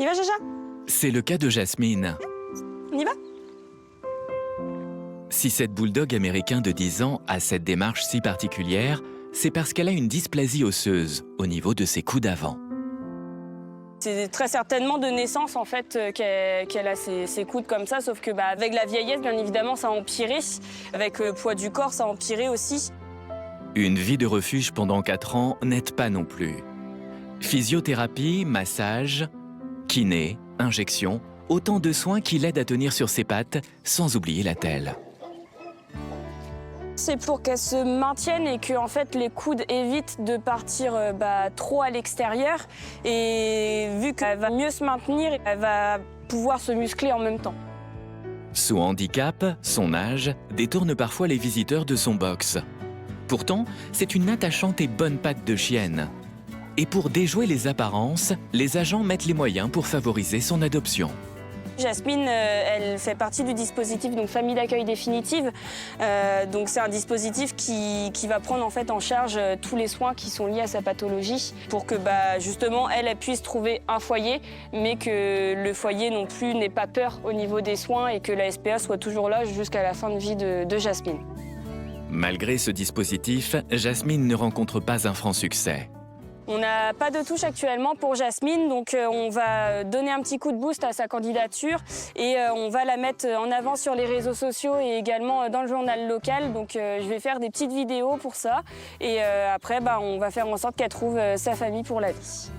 On y va, Jaja? C'est le cas de Jasmine. On y va? Si cette bulldog américain de 10 ans a cette démarche si particulière, c'est parce qu'elle a une dysplasie osseuse au niveau de ses coudes d'avant. C'est très certainement de naissance en fait qu'elle a ses coudes comme ça, sauf que avec la vieillesse, bien évidemment, ça a empiré. Avec le poids du corps, ça a empiré aussi. Une vie de refuge pendant 4 ans n'aide pas non plus. Physiothérapie, massage, kiné, injection, autant de soins qui l'aident à tenir sur ses pattes sans oublier la telle. C'est pour qu'elle se maintienne et que en fait, les coudes évitent de partir trop à l'extérieur. Et vu qu'elle va mieux se maintenir, elle va pouvoir se muscler en même temps. Son handicap, son âge, détourne parfois les visiteurs de son box. Pourtant, c'est une attachante et bonne patte de chienne. Et pour déjouer les apparences, les agents mettent les moyens pour favoriser son adoption. Jasmine, elle fait partie du dispositif donc famille d'accueil définitive. Donc c'est un dispositif qui va prendre en fait en charge tous les soins qui sont liés à sa pathologie pour que justement elle puisse trouver un foyer, mais que le foyer non plus n'ait pas peur au niveau des soins et que la SPA soit toujours là jusqu'à la fin de vie de Jasmine. Malgré ce dispositif, Jasmine ne rencontre pas un franc succès. On n'a pas de touche actuellement pour Jasmine, donc on va donner un petit coup de boost à sa candidature et on va la mettre en avant sur les réseaux sociaux et également dans le journal local. Donc je vais faire des petites vidéos pour ça et après on va faire en sorte qu'elle trouve sa famille pour la vie.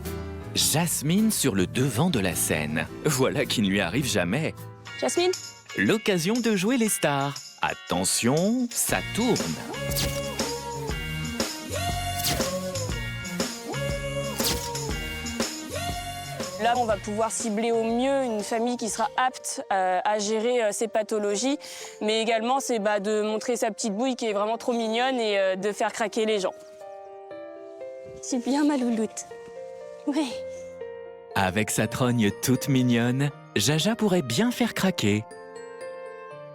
Jasmine sur le devant de la scène. Voilà qui ne lui arrive jamais. Jasmine? L'occasion de jouer les stars. Attention, ça tourne. Là, on va pouvoir cibler au mieux une famille qui sera apte à gérer ces pathologies, mais également c'est de montrer sa petite bouille qui est vraiment trop mignonne et de faire craquer les gens. C'est bien ma louloute. Oui. Avec sa trogne toute mignonne, Jaja pourrait bien faire craquer.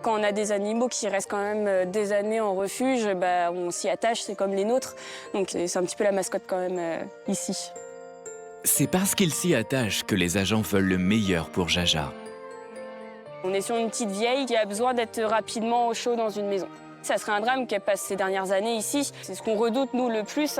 Quand on a des animaux qui restent quand même des années en refuge, on s'y attache, c'est comme les nôtres. Donc c'est un petit peu la mascotte quand même ici. C'est parce qu'il s'y attache que les agents veulent le meilleur pour Jaja. On est sur une petite vieille qui a besoin d'être rapidement au chaud dans une maison. Ça serait un drame qu'elle passe ces dernières années ici. C'est ce qu'on redoute, nous, le plus.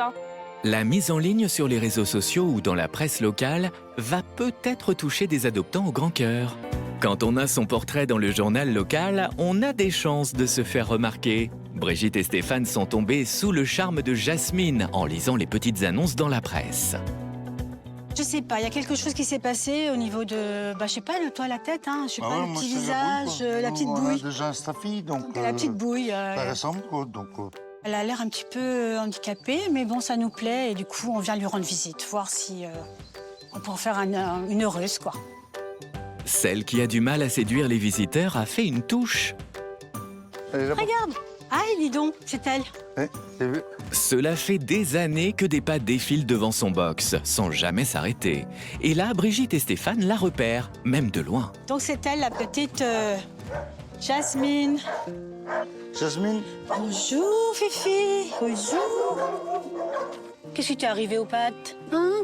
La mise en ligne sur les réseaux sociaux ou dans la presse locale va peut-être toucher des adoptants au grand cœur. Quand on a son portrait dans le journal local, on a des chances de se faire remarquer. Brigitte et Stéphane sont tombés sous le charme de Jasmine en lisant les petites annonces dans la presse. Je sais pas, il y a quelque chose qui s'est passé au niveau de, je sais pas, le toit, la tête, je sais pas, le petit visage, la petite bouille. On a déjà un staffy, donc la petite bouille. ça ressemble, quoi, donc... Elle a l'air un petit peu handicapée, mais bon, ça nous plaît et du coup, on vient lui rendre visite, voir si on pourrait faire une heureuse, quoi. Celle qui a du mal à séduire les visiteurs a fait une touche. Regarde! Ah, dis donc, c'est elle. T'as vu? Cela fait des années que des pas défilent devant son box, sans jamais s'arrêter. Et là, Brigitte et Stéphane la repèrent, même de loin. Donc c'est elle, la petite Jasmine. Jasmine? Bonjour, Fifi. Bonjour. Qu'est-ce qui t'est arrivé aux pattes?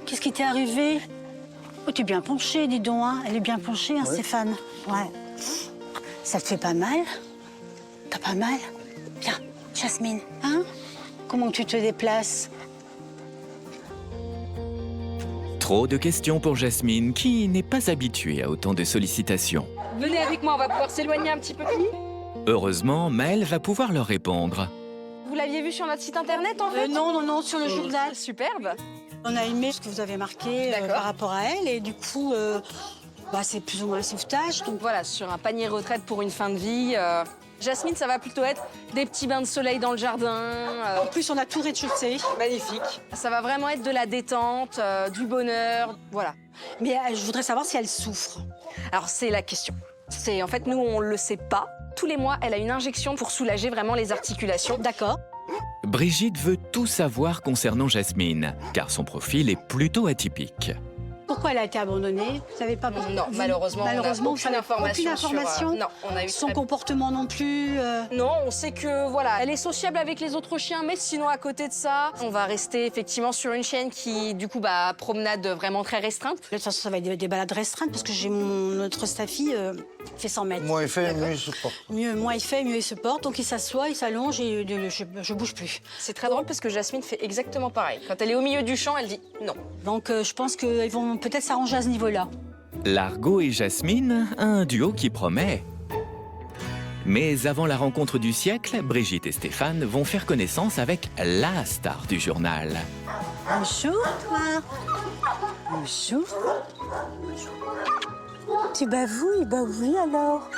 Qu'est-ce qui t'est arrivé? Oh, t'es bien penchée, dis donc, Elle est bien penchée, Ouais. Stéphane. Ouais. Ça te fait pas mal? T'as pas mal? Viens, Jasmine, Comment tu te déplaces? Trop de questions pour Jasmine, qui n'est pas habituée à autant de sollicitations. Venez avec moi, on va pouvoir s'éloigner un petit peu plus. Heureusement, Maëlle va pouvoir leur répondre. Vous l'aviez vu sur notre site internet en fait? Non, sur le journal. Superbe. On a aimé ce que vous avez marqué par rapport à elle et du coup, c'est plus ou moins un sauvetage. Donc voilà, sur un panier retraite pour une fin de vie. Jasmine, ça va plutôt être des petits bains de soleil dans le jardin. En plus, on a tout rez-de-chaussée. Magnifique. Ça va vraiment être de la détente, du bonheur, voilà. Mais je voudrais savoir si elle souffre. Alors c'est la question. En fait, nous, on le sait pas. Tous les mois, elle a une injection pour soulager vraiment les articulations. D'accord. Brigitte veut tout savoir concernant Jasmine, car son profil est plutôt atypique. Pourquoi elle a été abandonnée? Vous savez pas pourquoi? Non, malheureusement, Malheureusement, on vous n'a savez aucune information. aucune information. Non, on a eu Son très- comportement non plus. Non, on sait que voilà, elle est sociable avec les autres chiens, mais sinon à côté de ça, on va rester effectivement sur une chienne qui, du coup, promenade vraiment très restreinte. De toute façon, ça va être des balades restreintes parce que j'ai notre Staffy fait 100 mètres. Moins il fait, mieux il se porte. Moins il fait, mieux il se porte. Donc il s'assoit, il s'allonge et je bouge plus. C'est très drôle parce que Jasmine fait exactement pareil. Quand elle est au milieu du champ, elle dit non. Donc je pense qu'ils vont peut-être s'arranger à ce niveau-là. Largo et Jasmine, un duo qui promet. Mais avant la rencontre du siècle, Brigitte et Stéphane vont faire connaissance avec la star du journal. Bonjour, toi. Bonjour. Tu bavouilles, bah oui alors.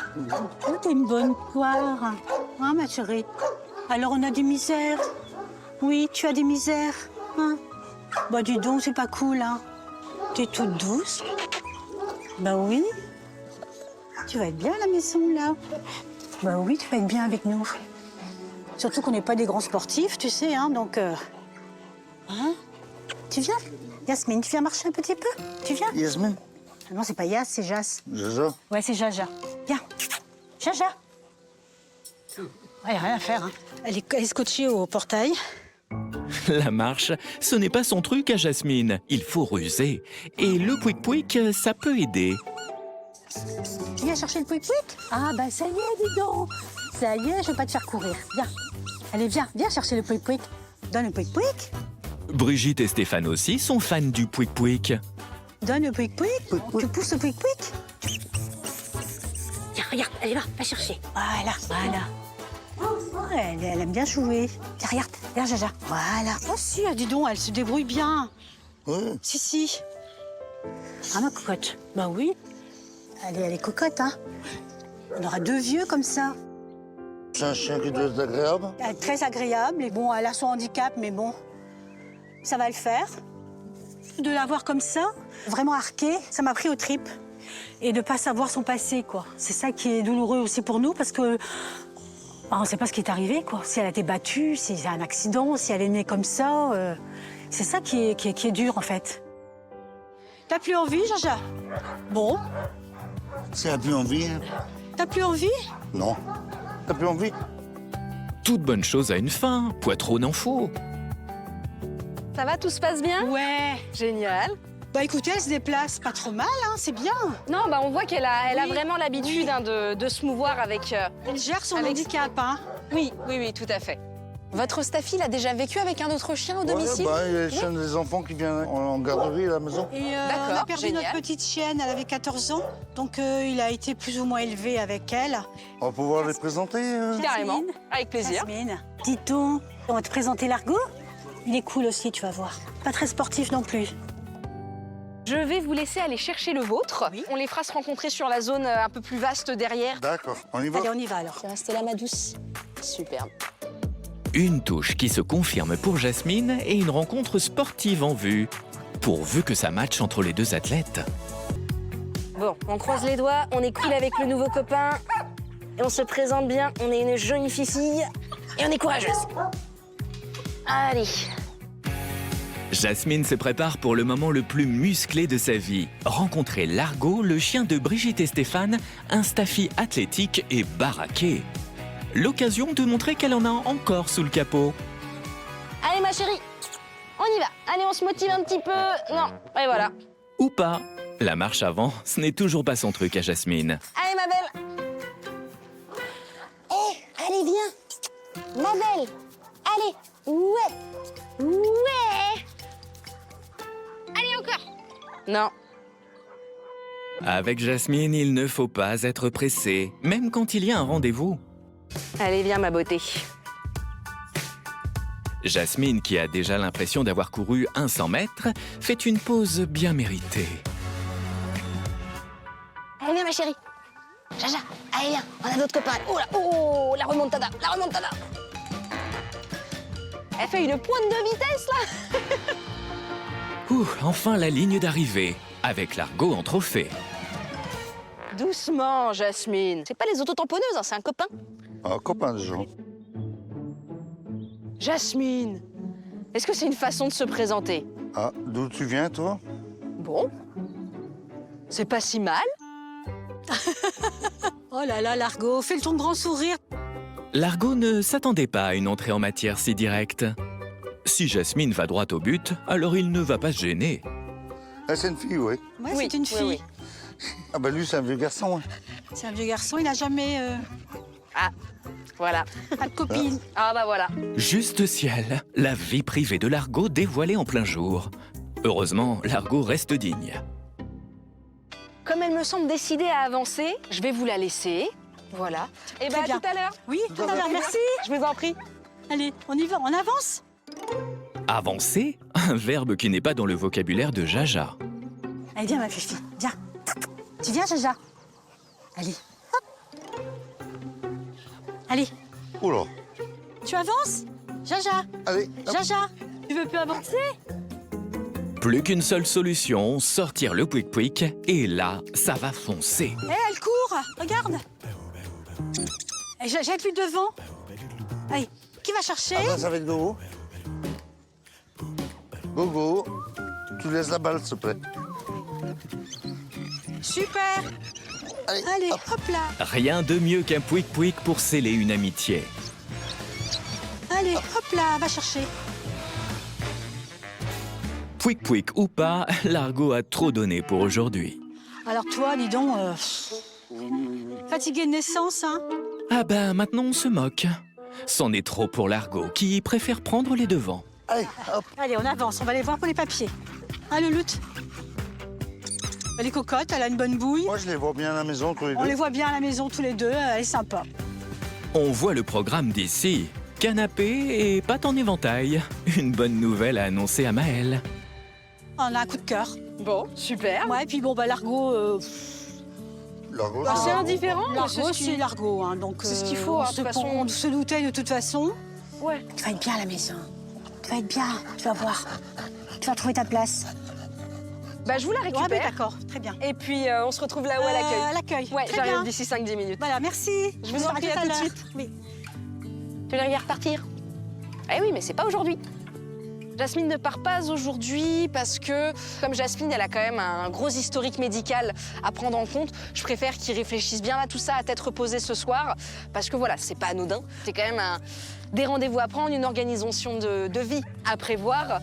Oh, t'es une bonne poire. Hein, ma chérie? Alors on a des misères. Oui, tu as des misères. Hein? Bah dis donc, c'est pas cool, hein. T'es toute douce. Bah oui. Tu vas être bien à la maison, là. Bah oui, tu vas être bien avec nous. Surtout qu'on n'est pas des grands sportifs, tu sais, hein, donc... Hein? Tu viens? Yasmine, tu viens marcher un petit peu? Tu viens? Yasmine, Ah non, c'est pas Yas, c'est Jas. Jaja. Ouais, c'est Jaja. Viens. Jaja. Ouais, rien à faire, hein. Elle est scotchée au portail. La marche, ce n'est pas son truc à Jasmine. Il faut ruser. Et le pouic-pouic, ça peut aider. Tu viens chercher le pouic-pouic? Ah, bah ça y est, dis donc. Ça y est, je vais pas te faire courir. Viens. Allez, viens chercher le pouic-pouic. Donne le pouic-pouic. Brigitte et Stéphane aussi sont fans du pouic-pouic. Donne le pouic-pouic. Tu pousses le pouic-pouic. Tiens, regarde, allez, va chercher. Voilà. Oh, elle aime bien jouer. Tiens, regarde, Jaja. Voilà. Oh si, dis donc, elle se débrouille bien. Oui. Si. Ah, ma cocotte. Bah oui. Elle est cocotte, hein. On aura 2 vieux comme ça. C'est un chien qui doit être agréable. Elle est très agréable. Et bon, elle a son handicap, mais bon, ça va le faire. De la voir comme ça, vraiment arquée, ça m'a pris aux tripes. Et de pas savoir son passé, quoi. C'est ça qui est douloureux aussi pour nous, parce que on ne sait pas ce qui est arrivé, quoi. Si elle a été battue, si c'est un accident, si elle est née comme ça, c'est ça qui est dur, en fait. T'as plus envie, Jaja? Bon. Si elle a plus envie, T'as plus envie? non. T'as plus envie? Toute bonne chose a une fin, Poitreau n'en faut. Ça va, tout se passe bien? Ouais. Génial. Bah écoutez, elle se déplace pas trop mal, hein, c'est bien. Non, on voit qu'elle a Oui. vraiment l'habitude hein, de se mouvoir avec... Elle gère son Avec- handicap, hein. Oui, tout à fait. Votre Staffy, il a déjà vécu avec un autre chien au domicile? Ouais, il y a le chien des enfants qui vient en garderie à la maison. Et D'accord, on a perdu génial. notre petite chienne, elle avait 14 ans, donc il a été plus ou moins élevé avec elle. On va pouvoir les présenter. Carrément, Jasmine. avec plaisir. Jasmine. Dis donc, on va te présenter Largo. Il est cool aussi, tu vas voir. Pas très sportif non plus. Je vais vous laisser aller chercher le vôtre. Oui. On les fera se rencontrer sur la zone un peu plus vaste derrière. D'accord, on y va. Allez, on y va alors. Tu restes là, ma douce. Superbe. Une touche qui se confirme pour Jasmine et une rencontre sportive en vue. Pourvu que ça matche entre les deux athlètes. Bon, on croise les doigts, on est cool avec le nouveau copain. Et on se présente bien, on est une jolie fille et on est courageuse. Allez. Jasmine se prépare pour le moment le plus musclé de sa vie. Rencontrer Largo, le chien de Brigitte et Stéphane, un Staffy athlétique et baraqué. L'occasion de montrer qu'elle en a encore sous le capot. Allez, ma chérie, on y va. Allez, on se motive un petit peu. Non, et voilà. Ou pas. La marche avant, ce n'est toujours pas son truc à Jasmine. Allez, ma belle. Allez, viens. Ma belle. Allez. Ouais. Allez, encore. Non. Avec Jasmine, il ne faut pas être pressé, même quand il y a un rendez-vous. Allez, viens, ma beauté. Jasmine, qui a déjà l'impression d'avoir couru 100 mètres, fait une pause bien méritée. Allez, viens, ma chérie. Jaja, allez, viens. On a d'autres copains. Oh là, oh, la remontada. Elle fait une pointe de vitesse, là. Ouh, enfin la ligne d'arrivée, avec Largo en trophée. Doucement, Jasmine. C'est pas les autotamponneuses, hein, c'est un copain. Un copain de gens. Jasmine, est-ce que c'est une façon de se présenter? Ah, d'où tu viens, toi? Bon, C'est pas si mal. Oh là là, Largo, fais ton grand sourire. Largo ne s'attendait pas à une entrée en matière si directe. Si Jasmine va droit au but, alors il ne va pas se gêner. Ah, c'est une fille, oui. Ouais, Oui, c'est une oui, fille. oui. Ah ben lui, c'est un vieux garçon. Hein. C'est un vieux garçon, il n'a jamais Voilà. pas de copine. Ah bah voilà. Juste ciel, la vie privée de Largo dévoilée en plein jour. Heureusement, Largo reste digne. Comme elle me semble décidée à avancer, je vais vous la laisser. Voilà. Et Très bah bien. à tout à l'heure. Oui, tout à l'heure, merci. Je vous en prie. Allez, on y va, on avance. Avancer, un verbe qui n'est pas dans le vocabulaire de Jaja. Allez, viens, ma fifi, viens. Tu viens, Jaja? Allez, hop. Allez, Oula. tu avances? Jaja, Allez, hop. Jaja, tu veux plus avancer? Plus qu'une seule solution, sortir le pouic-pouic, et là, ça va foncer. Eh, elle court, regarde. Eh, jette-lui devant. Allez, qui va chercher? Avance avec Gogo. Gogo, tu laisses la balle, s'il te plaît. Super. Allez, hop. hop là. Rien de mieux qu'un pouic-pouic pour sceller une amitié. Allez, hop là, va chercher. Pouic-pouic ou pas, Largo a trop donné pour aujourd'hui. Alors toi, dis donc, fatigué de naissance, hein? Ah ben, maintenant on se moque. C'en est trop pour Largo, qui préfère prendre les devants. Allez, hop. Allez, on avance, on va aller voir pour les papiers. Allez, Lutte. Elle est cocotte, elle a une bonne bouille. Moi, je les vois bien à la maison, tous les deux. On les voit bien à la maison tous les deux, elle est sympa. On voit le programme d'ici. Canapé et pâte en éventail. Une bonne nouvelle à annoncer à Maëlle. On a un coup de cœur. Bon, super. Ouais, et puis bon, bah Largo, Largo, Bah, c'est Largo. indifférent. mais Largo, ce qui- c'est Largo, hein, donc c'est ce qu'il faut, hein, de toute façon. on se doutait de toute façon. Ouais. Tu vas être bien à la maison. Tu vas être bien, tu vas voir. Tu vas trouver ta place. Bah je vous la Ouais, bah, récupère. d'accord, très bien. Et puis on se retrouve là-haut à l'accueil. À l'accueil. Ouais, très j'arrive bien. d'ici 5-10 minutes. Voilà, merci. Je vous en prie, à tout de l'heure. suite. Oui. Tu la regardes repartir? Eh oui, mais c'est pas aujourd'hui. Jasmine ne part pas aujourd'hui parce que, comme Jasmine, elle a quand même un gros historique médical à prendre en compte, je préfère qu'ils réfléchissent bien à tout ça à tête reposée ce soir, parce que voilà, c'est pas anodin. C'est quand même des rendez-vous à prendre, une organisation de vie à prévoir.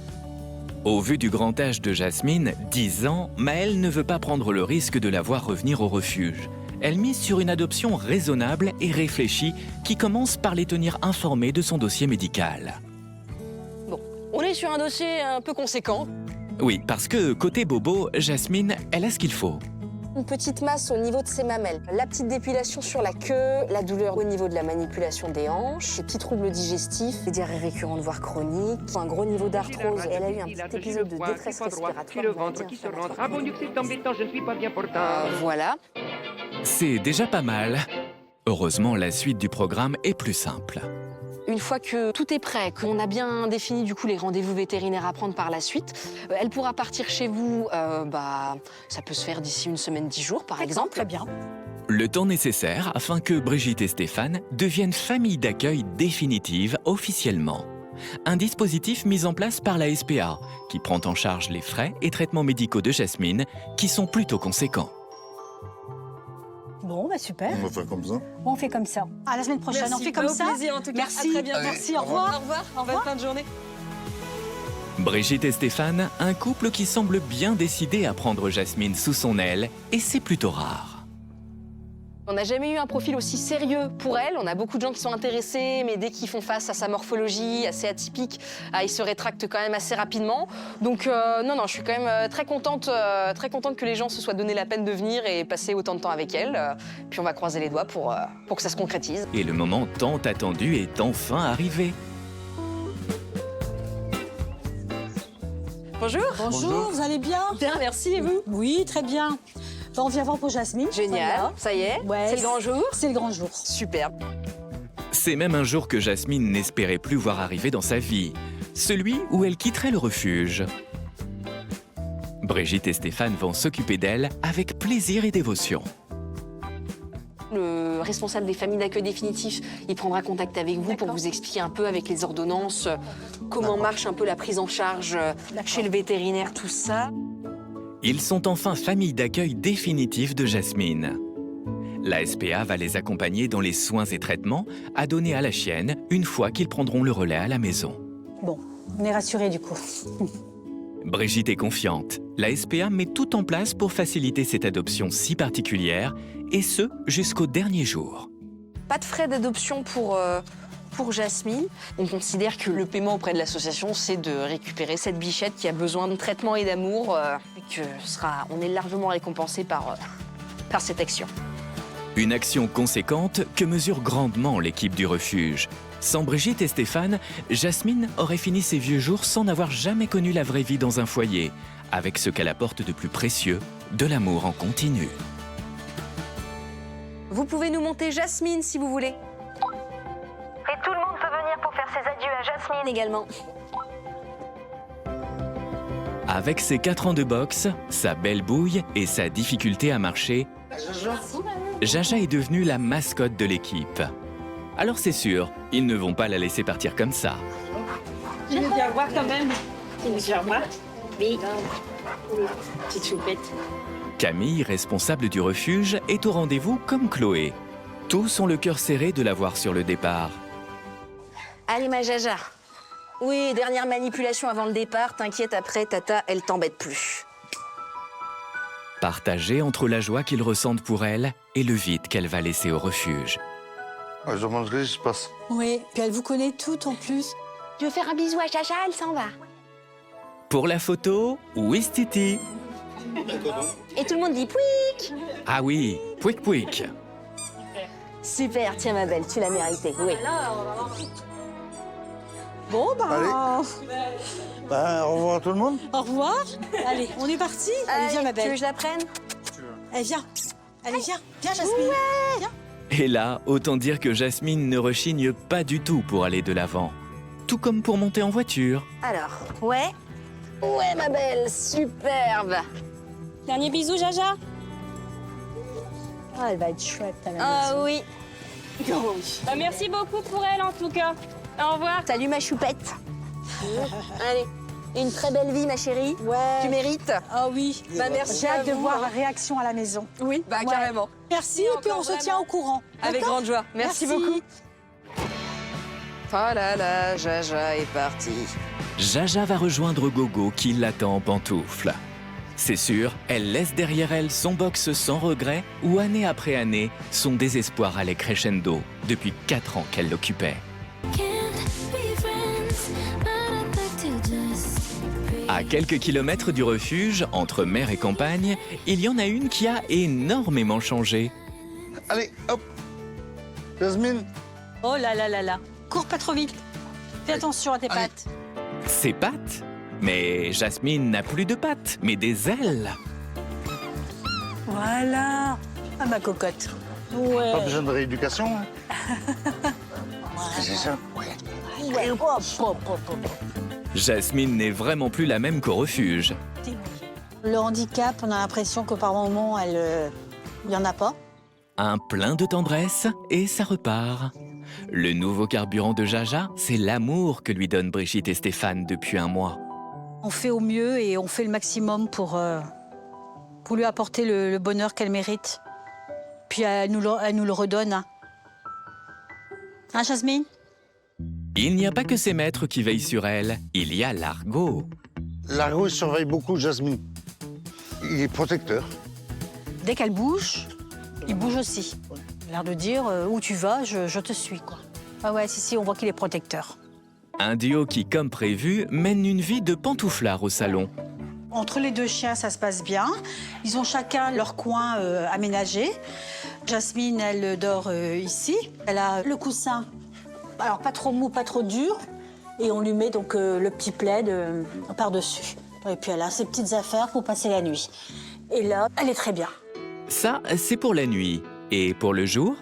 Au vu du grand âge de Jasmine, 10 ans, Maëlle ne veut pas prendre le risque de la voir revenir au refuge. Elle mise sur une adoption raisonnable et réfléchie qui commence par les tenir informés de son dossier médical. Bon, on est sur un dossier un peu conséquent. Oui, parce que côté bobo, Jasmine, elle a ce qu'il faut. Une petite masse au niveau de ses mamelles, la petite dépilation sur la queue, la douleur au niveau de la manipulation des hanches, des petits troubles digestifs, des diarrhées récurrentes voire chroniques, un gros niveau d'arthrose. Elle a eu un petit épisode de détresse respiratoire. Le ventre qui se rentre. Ah bon Dieu, que c'est embêtant, je ne suis pas bien portant. Voilà. C'est déjà pas mal. Heureusement, la suite du programme est plus simple. Une fois que tout est prêt, qu'on a bien défini du coup les rendez-vous vétérinaires à prendre par la suite, elle pourra partir chez vous, ça peut se faire d'ici une semaine, 10 jours par exemple. Très bien. Le temps nécessaire afin que Brigitte et Stéphane deviennent famille d'accueil définitive officiellement. Un dispositif mis en place par la SPA qui prend en charge les frais et traitements médicaux de Jasmine qui sont plutôt conséquents. Bon, bah super. On va faire comme ça. Bon, on fait comme ça. À la semaine prochaine, on fait comme ça. plaisir en tout cas. Merci. À très bientôt. Merci, au revoir. Au revoir. En bonne fin de journée. Brigitte et Stéphane, un couple qui semble bien décidé à prendre Jasmine sous son aile, et c'est plutôt rare. On n'a jamais eu un profil aussi sérieux pour elle. On a beaucoup de gens qui sont intéressés, mais dès qu'ils font face à sa morphologie assez atypique, ils se rétractent quand même assez rapidement. Donc non, je suis quand même très contente que les gens se soient donné la peine de venir et passer autant de temps avec elle. Puis on va croiser les doigts pour que ça se concrétise. Et le moment tant attendu est enfin arrivé. Bonjour. Bonjour, vous allez bien? Bien, merci, et vous? Oui, très bien. Bah, on vient voir pour Jasmine. Génial, ça y est, Ouais, c'est le grand jour. C'est le grand jour. Super. C'est même un jour que Jasmine n'espérait plus voir arriver dans sa vie, celui où elle quitterait le refuge. Brigitte et Stéphane vont s'occuper d'elle avec plaisir et dévotion. Le responsable des familles d'accueil définitif, il prendra contact avec vous pour vous expliquer un peu avec les ordonnances comment marche un peu la prise en charge chez le vétérinaire, tout ça. Ils sont enfin famille d'accueil définitive de Jasmine. La SPA va les accompagner dans les soins et traitements à donner à la chienne une fois qu'ils prendront le relais à la maison. Bon, on est rassurés du coup. Brigitte est confiante. La SPA met tout en place pour faciliter cette adoption si particulière, et ce, jusqu'au dernier jour. Pas de frais d'adoption pour Jasmine. On considère que le paiement auprès de l'association, c'est de récupérer cette bichette qui a besoin de traitement et d'amour, et que on est largement récompensé par cette action. Une action conséquente que mesure grandement l'équipe du refuge. Sans Brigitte et Stéphane, Jasmine aurait fini ses vieux jours sans n'avoir jamais connu la vraie vie dans un foyer, avec ce qu'elle apporte de plus précieux, de l'amour en continu. Vous pouvez nous monter Jasmine si vous voulez. Et tout le monde peut venir pour faire ses adieux à Jasmine également. Avec ses 4 ans de boxe, sa belle bouille et sa difficulté à marcher, Jaja est devenue la mascotte de l'équipe. Alors c'est sûr, ils ne vont pas la laisser partir comme ça. Tu veux bien voir quand même? Tu veux bien voir? Oui. Petite choupette. Camille, responsable du refuge, est au rendez-vous comme Chloé. Tous ont le cœur serré de la voir sur le départ. Allez ma Jaja. Oui, dernière manipulation avant le départ. T'inquiète, après, Tata, elle t'embête plus. Partagé entre la joie qu'ils ressentent pour elle et le vide qu'elle va laisser au refuge. Ouais, je mangerai, je passe. Oui, puis elle vous connaît toutes en plus. Tu veux faire un bisou à Jaja, elle s'en va. Pour la photo, Ouistiti. Et tout le monde dit pouic. Ah oui, pouic pouic. Super, tiens ma belle, tu l'as mérité. Oui. Bon, Allez. Bah, au revoir à tout le monde. au revoir. Allez, on est parti. Allez, viens ma Tu veux belle. que je la prenne? Allez, viens. Allez, viens. Viens, Jasmine. Viens. Et là, autant dire que Jasmine ne rechigne pas du tout pour aller de l'avant. Tout comme pour monter en voiture. Alors, ouais. Ouais, ma belle, superbe. Dernier bisou, Jaja. Ah, elle va être chouette, ta Ah oui. Bah, merci beaucoup pour elle, en tout cas. Au revoir. Salut ma choupette. Allez, une très belle vie, ma chérie. Ouais. Tu mérites. Ah oui. Bah, merci J'ai à hâte de vous, voir hein. la réaction à la maison. Oui, bah Ouais. carrément. Merci, et puis on se tient au courant. Avec D'accord? grande joie. Merci beaucoup. Oh là là, Jaja est partie. Jaja va rejoindre Gogo qui l'attend en pantoufles. C'est sûr, elle laisse derrière elle son box sans regret où année après année, son désespoir allait crescendo depuis 4 ans qu'elle l'occupait. À quelques kilomètres du refuge, entre mer et campagne, il y en a une qui a énormément changé. Allez, hop. Jasmine. Oh là là là là. Cours pas trop vite. Fais attention à tes Allez. pattes. Ses pattes? Mais Jasmine n'a plus de pattes, mais des ailes. Voilà. Ah, ma cocotte. Pas Ouais. besoin de rééducation. Hein. C'est ça. Ouais. Hop, hop, hop, hop. Jasmine n'est vraiment plus la même qu'au refuge. Le handicap, on a l'impression que par moment, il n'y en a pas. Un plein de tendresse et ça repart. Le nouveau carburant de Jaja, c'est l'amour que lui donnent Brigitte et Stéphane depuis un mois. On fait au mieux et on fait le maximum pour lui apporter le bonheur qu'elle mérite. Puis elle nous le redonne. Hein, Jasmine? Il n'y a pas que ses maîtres qui veillent sur elle, il y a Largo. Largo, il surveille beaucoup Jasmine. Il est protecteur. Dès qu'elle bouge, il bouge aussi. Il a l'air de dire où tu vas, je te suis, quoi. Ah ouais, si, on voit qu'il est protecteur. Un duo qui, comme prévu, mène une vie de pantouflard au salon. Entre les deux chiens, ça se passe bien. Ils ont chacun leur coin aménagé. Jasmine, elle dort ici. Elle a le coussin, alors pas trop mou, pas trop dur. Et on lui met donc le petit plaid par-dessus. Et puis elle a ses petites affaires pour passer la nuit. Et là, elle est très bien. Ça, c'est pour la nuit. Et pour le jour?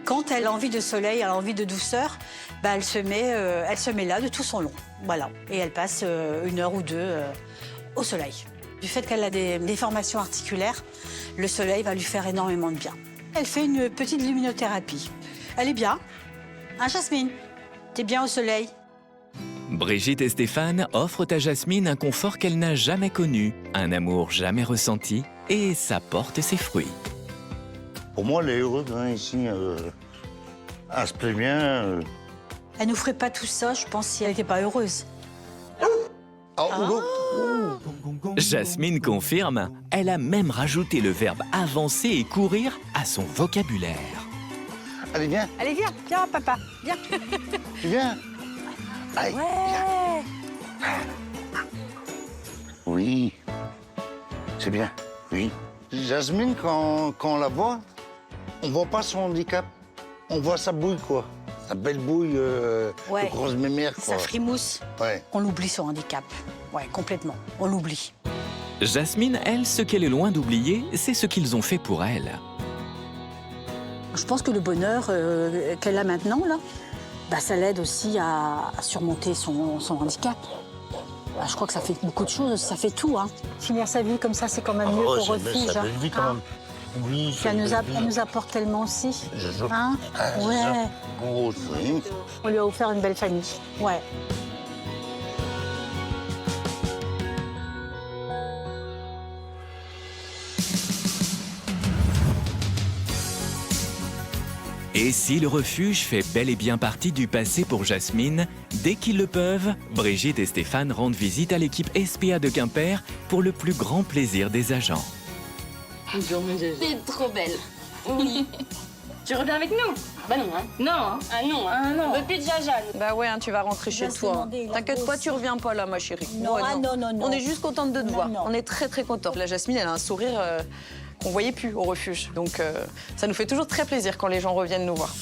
Quand elle a envie de soleil, elle a envie de douceur, bah elle se met là de tout son long. Voilà. Et elle passe 1 heure ou 2 au soleil. Du fait qu'elle a des déformations articulaires, le soleil va lui faire énormément de bien. Elle fait une petite luminothérapie. Elle est bien. Hein, Jasmine? T'es bien au soleil? Brigitte et Stéphane offrent à Jasmine un confort qu'elle n'a jamais connu, un amour jamais ressenti, et ça porte ses fruits. Pour moi, elle est heureuse hein, ici. Elle se plaît bien. Elle nous ferait pas tout ça, je pense, si elle n'était pas heureuse. Jasmine confirme, elle a même rajouté le verbe avancer et courir à son vocabulaire. Allez, viens, Allez, viens, viens, papa, viens. viens. Allez, viens. Oui, c'est bien, oui. Jasmine, quand on la voit, on voit pas son handicap. On voit sa bouille, quoi. Sa belle bouille de grosse mémère, quoi. Ça frimousse. Ouais. On l'oublie, son handicap. Ouais, complètement. On l'oublie. Jasmine, elle, ce qu'elle est loin d'oublier, c'est ce qu'ils ont fait pour elle. Je pense que le bonheur qu'elle a maintenant, là, bah, ça l'aide aussi à surmonter son handicap. Bah, je crois que ça fait beaucoup de choses, ça fait tout. Hein. Finir sa vie comme ça, c'est quand même mieux qu'au refuge. Ça belle vie, quand même. Oui, Ça nous apporte tellement aussi. Hein? Ouais. Grosse, oui. On lui a offert une belle famille. Ouais. Et si le refuge fait bel et bien partie du passé pour Jasmine, dès qu'ils le peuvent, Brigitte et Stéphane rendent visite à l'équipe SPA de Quimper pour le plus grand plaisir des agents. C'est trop belle. Oui. Tu reviens avec nous? Bah non, hein. Non, hein. Ah non, hein. Ah non. Depuis Jaja. Bah ouais, hein, tu vas rentrer chez se toi. demander, la T'inquiète pas, grosse. tu reviens pas là, ma chérie. Non, Ouais, ah non, non, non. On est juste contente de te Non, voir. non. On est très, très contents. La Jasmine, elle a un sourire qu'on voyait plus au refuge. Donc, ça nous fait toujours très plaisir quand les gens reviennent nous voir.